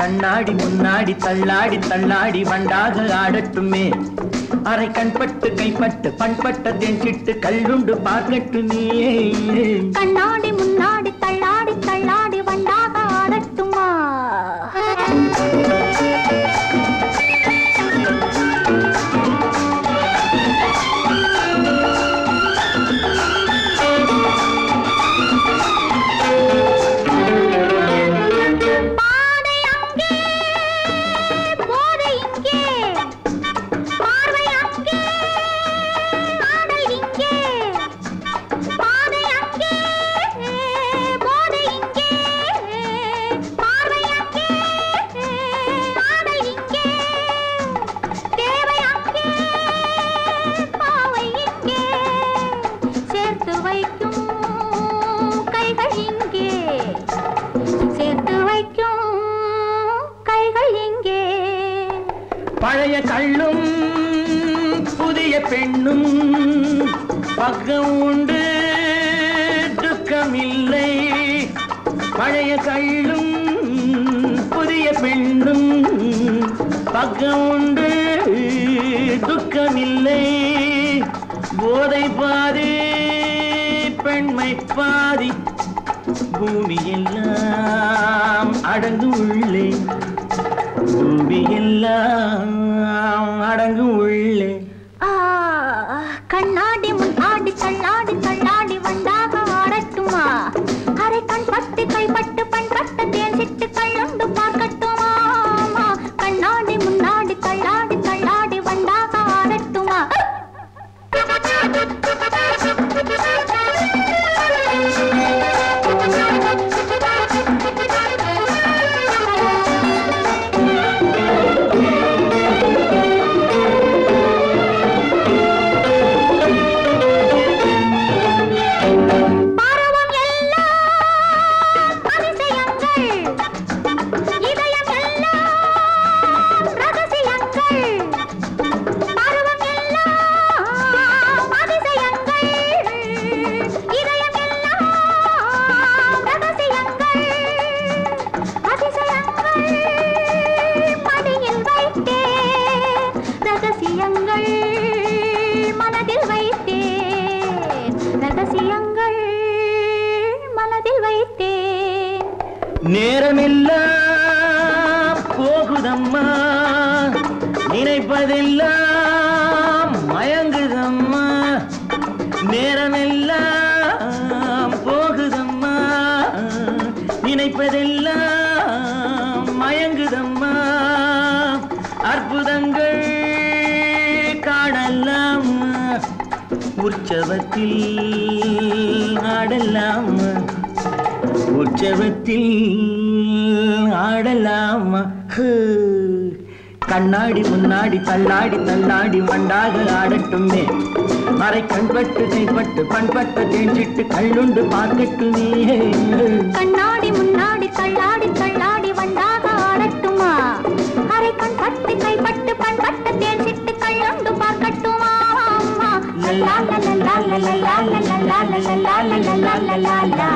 கண்ணாடி முன்னாடி தள்ளாடி தள்ளாடி வண்டாக ஆடட்டுமே. அரை கண்பட்டு கைப்பட்டு பண்பட்ட தேஞ்சிட்டு கல்லுண்டு பார்க்கட்டுமே. கண்ணாடி முன்னாடி தள்ளாடி தள்ளாடி வண்டாக ஆடட்டுமா? பழைய கள்ளும் புதிய பெண்ணும் பக்கம் உண்டு துக்கமில்லை. பழைய கள்ளும் புதிய பெண்ணும் பக்கம் உண்டு துக்கமில்லை. போதை பாதி பெண்மை பாதி பூமி எல்லாம் அடங்கு உள்ளே. பூமி எல்லாம் அடங்கு உள்ளே. கண்ணாடி முன்னாடி தள்ளாடி தள்ளாடி வண்டாக ஆடட்டுமா? அரை கண் பட்டு கைப்பட்டு பண்பட்டு தேஞ்சிட்டு கள்ளுண்டு பார்க்கட்டுமா? கண்ணாடி முன்னாடி தள்ளாடி தள்ளாடி வண்டாக ஆடட்டுமா? நேரமெல்லாம் போகுதம்மா, நினைப்பதெல்லாம் மயங்குதம்மா. நேரமெல்லாம் போகுதம்மா, நினைப்பதெல்லாம் மயங்குதம்மா. அற்புதங்கள் காணலாம், உற்சவத்தில் ஆடலாம். உற்சவத்தில் ஆடலாமா? கண்ணாடி முன்னாடி தள்ளாடி தள்ளாடி வண்டாக ஆடட்டுமே. அரை கண்பட்டு கைப்பட்டு பண்பட்டு தேஞ்சிட்டு கள்ளுண்டு பார்க்கட்டுமே. கண்ணாடி முன்னாடி தள்ளாடி தள்ளாடி வண்டாக ஆடட்டுமா? அரை கண்பட்டு கைப்பட்டு பண்பட்டு தேஞ்சிட்டு கள்ளுண்டு பார்க்கட்டுமா? லா லா லா லா லா லா லா லா லா லா லா லா லா லா லா.